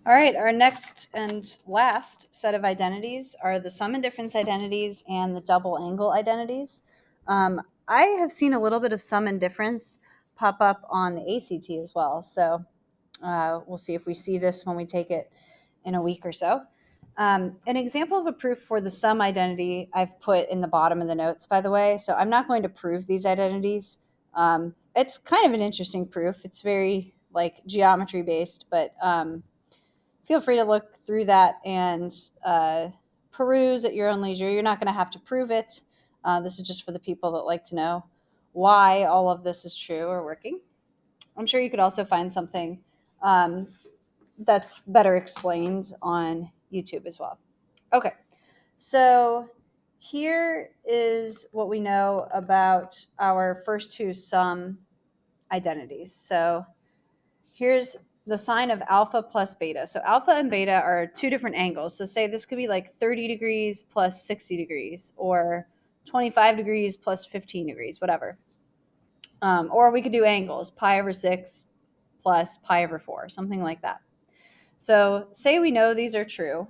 All right, our next and last set of identities are the sum and difference identities and the double angle identities. I have seen a little bit of sum and difference pop up on the ACT as well. So we'll see if we see this when we take it in a week or so. An example of a proof for the sum identity I've put in the bottom of the notes, by the way. So I'm not going to prove these identities. It's kind of an interesting proof. It's very like geometry based, but feel free to look through that and peruse at your own leisure. You're not going to have to prove it. This is just for the people that like to know why all of this is true or working. I'm sure you could also find something that's better explained on YouTube as well. Okay, so here is what we know about our first two sum identities. So here's the sine of alpha plus beta. So alpha and beta are two different angles. So say this could be like 30 degrees plus 60 degrees or 25 degrees plus 15 degrees, whatever. Or we could do angles, pi over 6 plus pi over 4, something like that. So say we know these are true.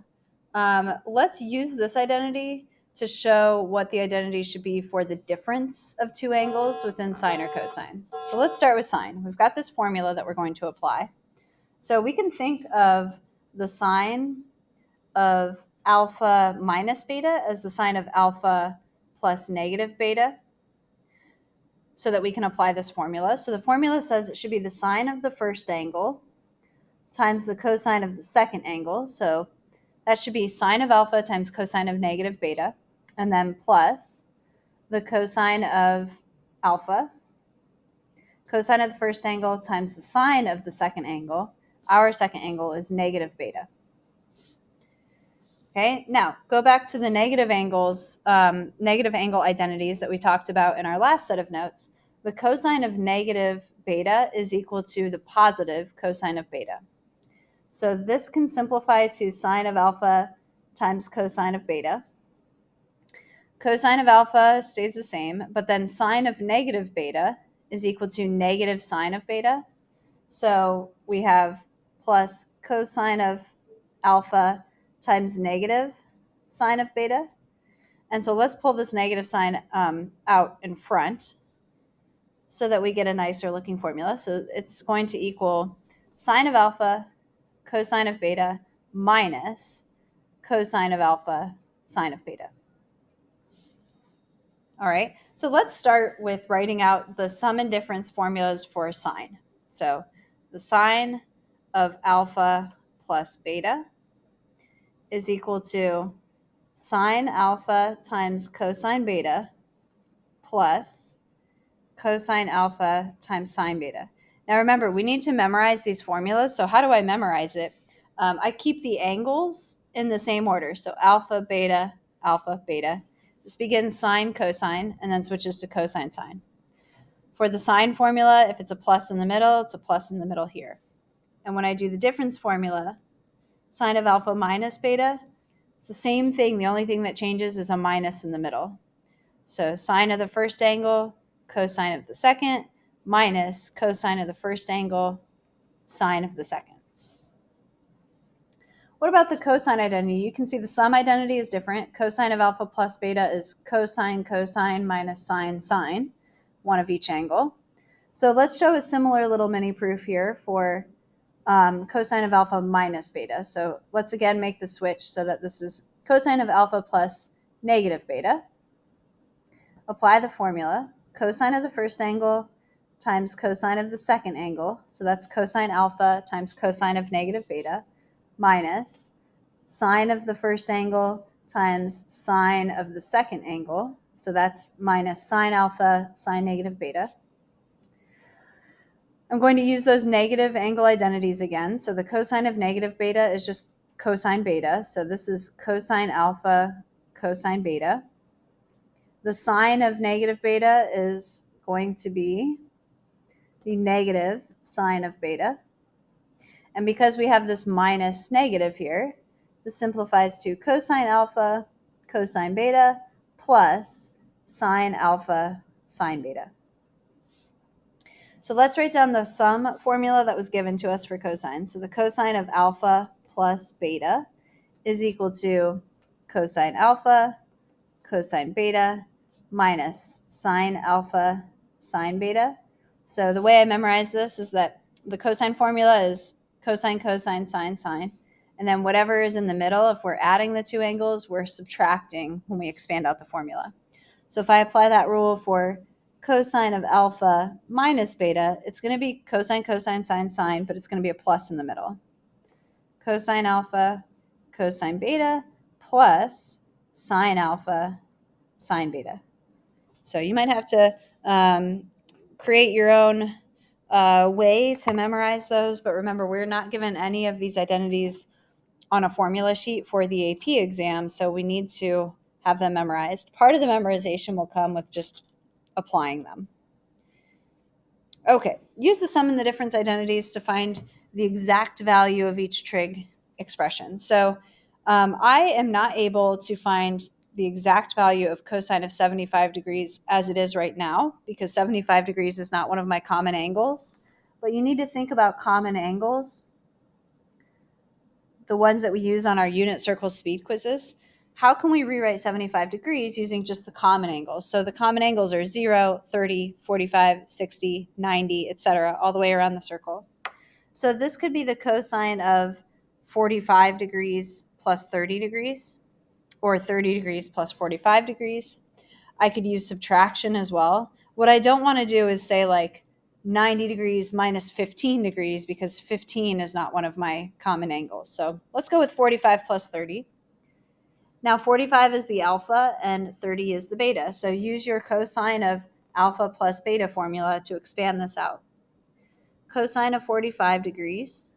Let's use this identity to show what the identity should be for the difference of two angles within sine or cosine. So let's start with sine. We've got this formula that we're going to apply. So we can think of the sine of alpha minus beta as the sine of alpha plus negative beta so that we can apply this formula. So the formula says it should be the sine of the first angle times the cosine of the second angle. So that should be sine of alpha times cosine of negative beta, and then plus the cosine of alpha, cosine of the first angle times the sine of the second angle. Our second angle is negative beta. Okay, now go back to the negative angles, negative angle identities that we talked about in our last set of notes. The cosine of negative beta is equal to the positive cosine of beta. So this can simplify to sine of alpha times cosine of beta. Cosine of alpha stays the same, but then sine of negative beta is equal to negative sine of beta. So we have plus cosine of alpha times negative sine of beta. And so let's pull this negative sign out in front so that we get a nicer looking formula. So it's going to equal sine of alpha cosine of beta minus cosine of alpha sine of beta. All right, so let's start with writing out the sum and difference formulas for sine. So the sine of alpha plus beta is equal to sine alpha times cosine beta plus cosine alpha times sine beta. Now remember, we need to memorize these formulas. So how do I memorize it? I keep the angles in the same order. So alpha, beta, alpha, beta. This begins sine, cosine, and then switches to cosine, sine. For the sine formula, if it's a plus in the middle, it's a plus in the middle here. And when I do the difference formula, sine of alpha minus beta, it's the same thing. The only thing that changes is a minus in the middle. So sine of the first angle, cosine of the second, minus cosine of the first angle, sine of the second. What about the cosine identity? You can see the sum identity is different. Cosine of alpha plus beta is cosine, cosine minus sine, sine, one of each angle. So let's show a similar little mini proof here for cosine of alpha minus beta. So let's again make the switch so that this is cosine of alpha plus negative beta. Apply the formula. Cosine of the first angle times cosine of the second angle. So that's cosine alpha times cosine of negative beta minus sine of the first angle times sine of the second angle. So that's minus sine alpha, sine negative beta. I'm going to use those negative angle identities again. So the cosine of negative beta is just cosine beta. So this is cosine alpha, cosine beta. The sine of negative beta is going to be the negative sine of beta. And because we have this minus negative here, this simplifies to cosine alpha, cosine beta, plus sine alpha, sine beta. So let's write down the sum formula that was given to us for cosine. So the cosine of alpha plus beta is equal to cosine alpha, cosine beta, minus sine alpha, sine beta. So the way I memorize this is that the cosine formula is cosine, cosine, sine, sine. And then whatever is in the middle, if we're adding the two angles, we're subtracting when we expand out the formula. So if I apply that rule for cosine of alpha minus beta, it's going to be cosine, cosine, sine, sine, but it's going to be a plus in the middle. Cosine alpha, cosine beta, plus sine alpha, sine beta. So you might have to create your own way to memorize those, but remember, we're not given any of these identities on a formula sheet for the AP exam, so we need to have them memorized. Part of the memorization will come with just applying them. Okay, use the sum and the difference identities to find the exact value of each trig expression. So I am not able to find the exact value of cosine of 75 degrees as it is right now, because 75 degrees is not one of my common angles. But you need to think about common angles, the ones that we use on our unit circle speed quizzes. How can we rewrite 75 degrees using just the common angles? So the common angles are 0, 30, 45, 60, 90, etc., all the way around the circle. So this could be the cosine of 45 degrees plus 30 degrees, or 30 degrees plus 45 degrees. I could use subtraction as well. What I don't want to do is say like 90 degrees minus 15 degrees, because 15 is not one of my common angles. So let's go with 45 plus 30. Now 45 is the alpha and 30 is the beta. So use your cosine of alpha plus beta formula to expand this out. Cosine of 45 degrees,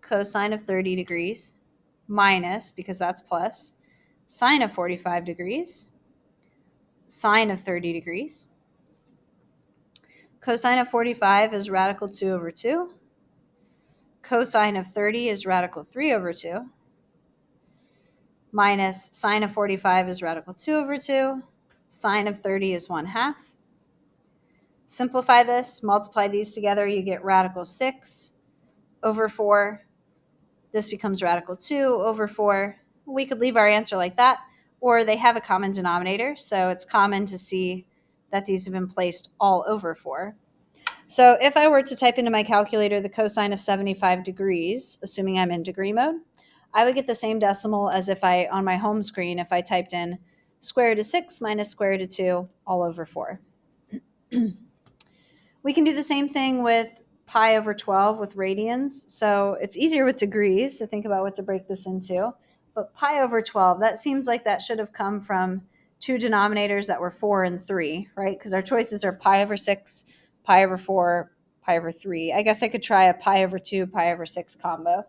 cosine of 30 degrees, minus, because that's plus, sine of 45 degrees, sine of 30 degrees. Cosine of 45 is radical 2 over 2. Cosine of 30 is radical 3 over 2. Minus sine of 45 is radical 2 over 2. Sine of 30 is 1/2. Simplify this, multiply these together, you get radical 6 over 4. This becomes radical 2 over 4. We could leave our answer like that, or they have a common denominator, so it's common to see that these have been placed all over 4. So if I were to type into my calculator the cosine of 75 degrees, assuming I'm in degree mode, I would get the same decimal as if I, on my home screen, if I typed in square root of 6 minus square root of 2 all over 4. We can do the same thing with pi over 12 with radians. So it's easier with degrees to think about what to break this into. But pi over 12, that seems like that should have come from two denominators that were 4 and 3, right? Because our choices are pi over 6, pi over 4, pi over 3. I guess I could try a pi over 2, pi over 6 combo.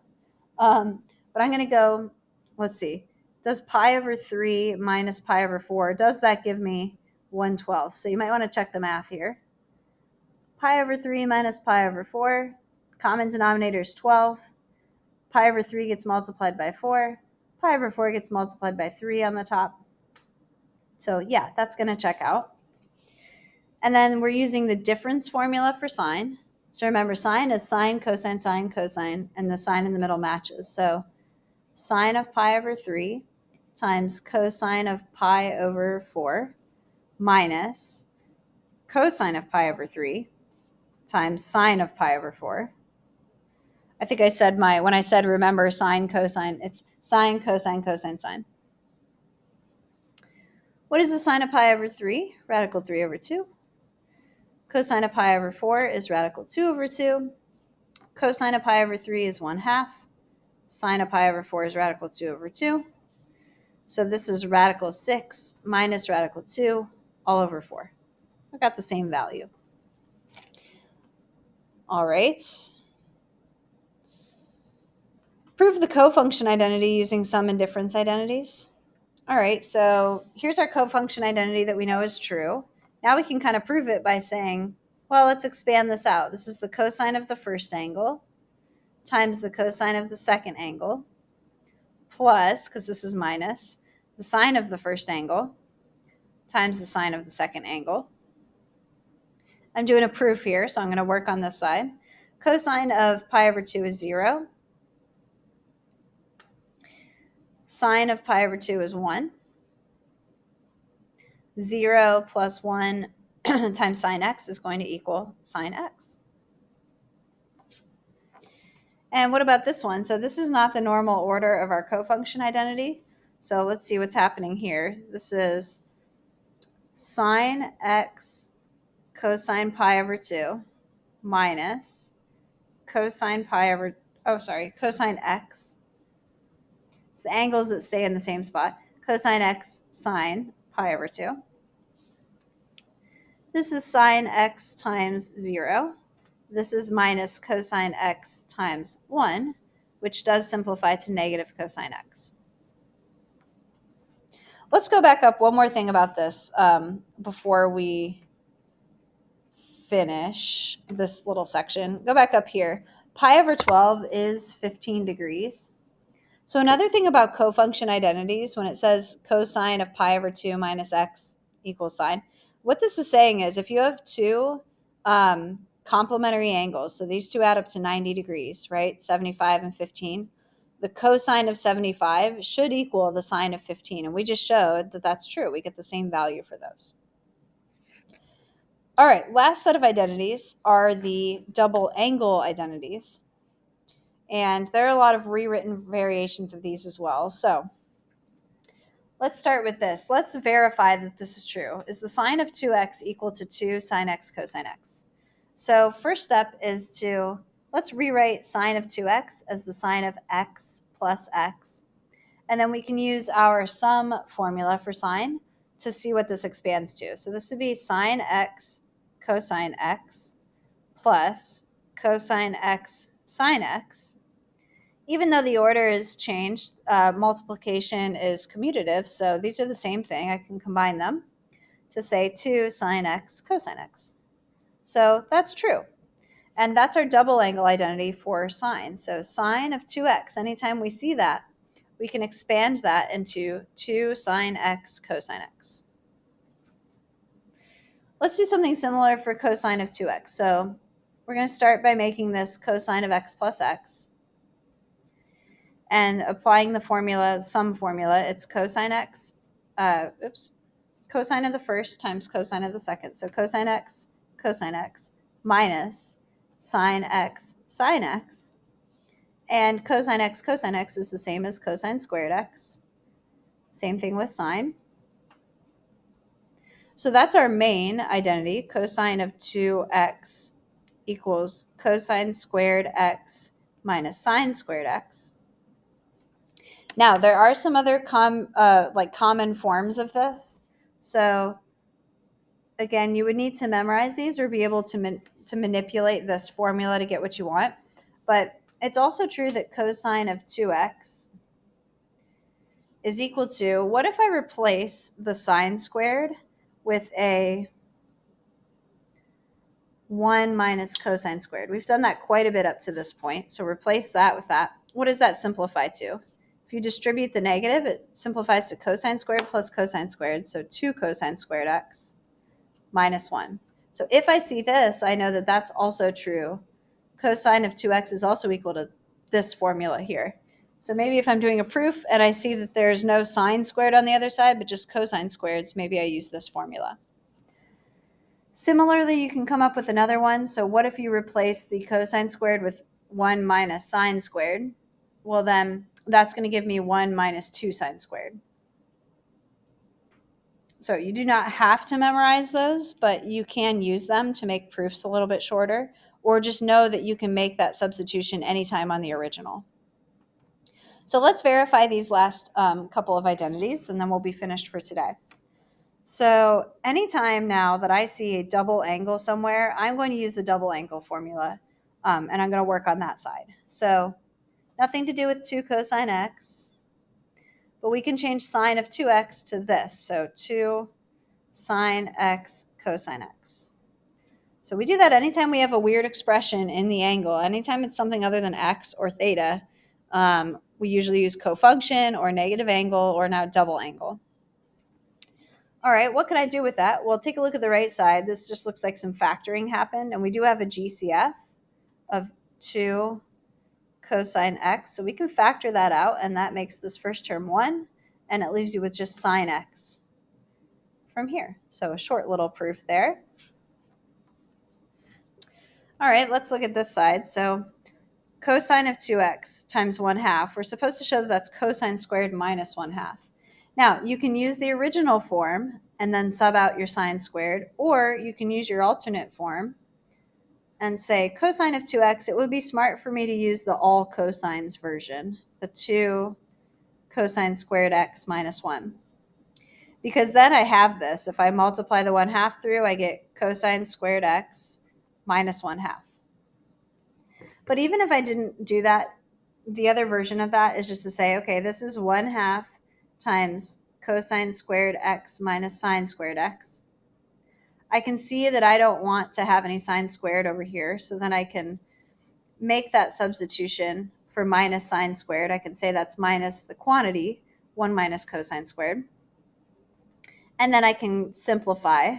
But I'm going to go, let's see. Does pi over 3 minus pi over 4, does that give me 1/12? So you might want to check the math here. Pi over 3 minus pi over 4. Common denominator is 12. Pi over 3 gets multiplied by 4. Pi over 4 gets multiplied by 3 on the top. So yeah, that's going to check out. And then we're using the difference formula for sine. So remember, sine is sine, cosine, and the sign in the middle matches. So sine of pi over 3 times cosine of pi over 4 minus cosine of pi over 3 times sine of pi over 4. I think I said when I said remember sine, cosine, it's sine, cosine, sine. What is the sine of pi over 3? Radical 3 over 2. Cosine of pi over 4 is radical 2 over 2. Cosine of pi over 3 is 1/2. Sine of pi over 4 is radical 2 over 2. So this is radical 6 minus radical 2 all over 4. I got the same value. All right. Prove the cofunction identity using sum and difference identities. All right, so here's our cofunction identity that we know is true. Now we can kind of prove it by saying, well, let's expand this out. This is the cosine of the first angle times the cosine of the second angle plus, because this is minus, the sine of the first angle times the sine of the second angle. I'm doing a proof here, so I'm going to work on this side. Cosine of pi over 2 is 0. Sine of pi over 2 is 1. 0 plus 1 times sine x is going to equal sine x. And what about this one? So this is not the normal order of our cofunction identity. So let's see what's happening here. This is sine x cosine pi over 2 minus cosine pi over, cosine x. It's the angles that stay in the same spot. Cosine x sine pi over 2. This is sine x times 0. This is minus cosine x times 1, which does simplify to negative cosine x. Let's go back up one more thing about this before we finish this little section. Go back up here. Pi over 12 is 15 degrees. So another thing about cofunction identities, when it says cosine of pi over 2 minus x equals sine, what this is saying is if you have two complementary angles, so these two add up to 90 degrees, right? 75 and 15. The cosine of 75 should equal the sine of 15. And we just showed that that's true. We get the same value for those. All right, last set of identities are the double angle identities. And there are a lot of rewritten variations of these as well. So let's start with this. Let's verify that this is true. Is the sine of 2x equal to 2 sine x cosine x? So first step is let's rewrite sine of 2x as the sine of x plus x. And then we can use our sum formula for sine to see what this expands to. So this would be sine x cosine x plus cosine x sine x. Even though the order is changed, multiplication is commutative, so these are the same thing. I can combine them to say 2 sine x cosine x. So that's true. And that's our double angle identity for sine. So sine of 2x, anytime we see that, we can expand that into 2 sine x cosine x. Let's do something similar for cosine of 2x. So we're going to start by making this cosine of x plus x. And applying the formula, sum formula, it's cosine x, cosine of the first times cosine of the second. So cosine x minus sine x sine x. And cosine x is the same as cosine squared x. Same thing with sine. So that's our main identity. Cosine of 2x equals cosine squared x minus sine squared x. Now, there are some other common forms of this. So again, you would need to memorize these or be able to manipulate this formula to get what you want. But it's also true that cosine of 2x is equal to, what if I replace the sine squared with a 1 minus cosine squared? We've done that quite a bit up to this point. So replace that with that. What does that simplify to? If you distribute the negative, it simplifies to cosine squared plus cosine squared. So 2 cosine squared x minus 1. So if I see this, I know that that's also true. Cosine of 2x is also equal to this formula here. So maybe if I'm doing a proof and I see that there's no sine squared on the other side, but just cosine squareds, maybe I use this formula. Similarly, you can come up with another one. So what if you replace the cosine squared with 1 minus sine squared? Well, then that's going to give me 1 minus 2 sine squared. So you do not have to memorize those, but you can use them to make proofs a little bit shorter, or just know that you can make that substitution anytime on the original. So let's verify these last couple of identities, and then we'll be finished for today. So anytime now that I see a double angle somewhere, I'm going to use the double angle formula, and I'm going to work on that side. So nothing to do with 2 cosine x, but we can change sine of 2x to this. So 2 sine x cosine x. So we do that anytime we have a weird expression in the angle. Anytime it's something other than x or theta, we usually use cofunction or negative angle or now double angle. All right, what can I do with that? Well, take a look at the right side. This just looks like some factoring happened, and we do have a GCF of 2 cosine x. So we can factor that out, and that makes this first term 1, and it leaves you with just sine x from here. So a short little proof there. All right, let's look at this side. So cosine of 2x times 1/2, we're supposed to show that that's cosine squared minus 1/2. Now, you can use the original form and then sub out your sine squared, or you can use your alternate form and say cosine of 2x. It would be smart for me to use the all cosines version, the 2 cosine squared x minus 1. Because then I have this. If I multiply the 1/2 through, I get cosine squared x minus 1/2. But even if I didn't do that, the other version of that is just to say, okay, this is 1/2 times cosine squared x minus sine squared x. I can see that I don't want to have any sine squared over here, so then I can make that substitution for minus sine squared. I can say that's minus the quantity, 1 minus cosine squared. And then I can simplify.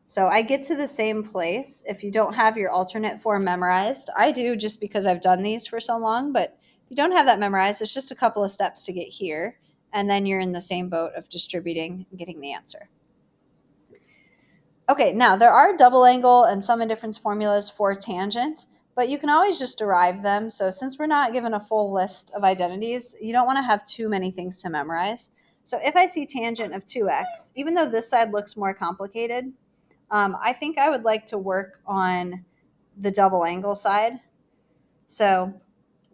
So I get to the same place if you don't have your alternate form memorized. I do, just because I've done these for so long, but if you don't have that memorized, it's just a couple of steps to get here, and then you're in the same boat of distributing and getting the answer. Okay, now there are double angle and sum and difference formulas for tangent, but you can always just derive them. So since we're not given a full list of identities, you don't want to have too many things to memorize. So if I see tangent of 2x, even though this side looks more complicated, I think I would like to work on the double angle side. So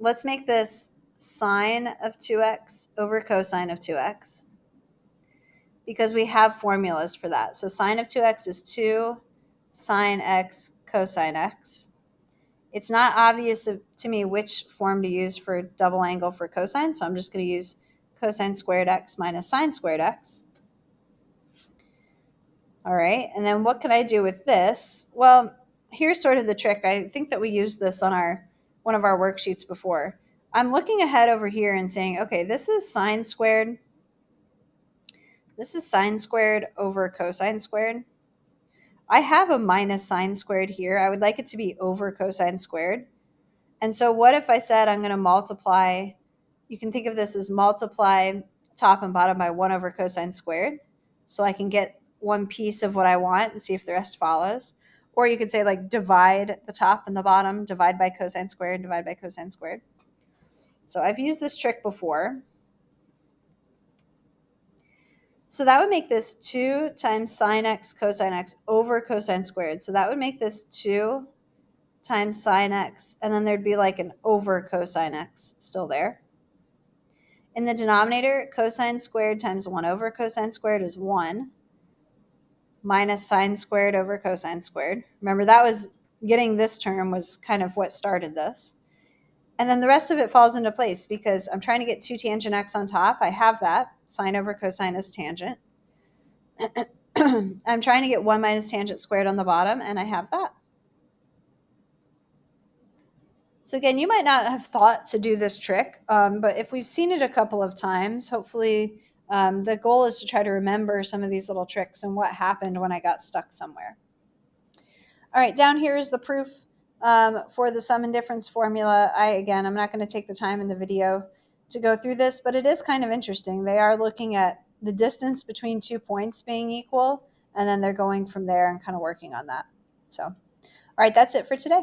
let's make this sine of 2x over cosine of 2x, because we have formulas for that. So sine of 2x is 2 sine x cosine x. It's not obvious to me which form to use for double angle for cosine, so I'm just going to use cosine squared x minus sine squared x. All right, and then what can I do with this? Well, here's sort of the trick. I think that we used this on one of our worksheets before. I'm looking ahead over here and saying, okay, this is sine squared. This is sine squared over cosine squared. I have a minus sine squared here. I would like it to be over cosine squared. And so what if I said I'm going to multiply, you can think of this as multiply top and bottom by 1 over cosine squared. So I can get one piece of what I want and see if the rest follows. Or you could say like divide the top and the bottom, divide by cosine squared, divide by cosine squared. So I've used this trick before. So that would make this 2 times sine x cosine x over cosine squared. So that would make this 2 times sine x, and then there'd be like an over cosine x still there. In the denominator, cosine squared times 1 over cosine squared is 1, minus sine squared over cosine squared. Remember, that was getting this term was kind of what started this. And then the rest of it falls into place because I'm trying to get 2 tangent x on top. I have that. Sine over cosine is tangent. I'm trying to get 1 minus tangent squared on the bottom, and I have that. So again, you might not have thought to do this trick, but if we've seen it a couple of times, hopefully the goal is to try to remember some of these little tricks and what happened when I got stuck somewhere. All right, down here is the proof for the sum and difference formula. I'm not going to take the time in the video to go through this, but it is kind of interesting. They are looking at the distance between 2 points being equal, and then they're going from there and kind of working on that. So, all right, that's it for today.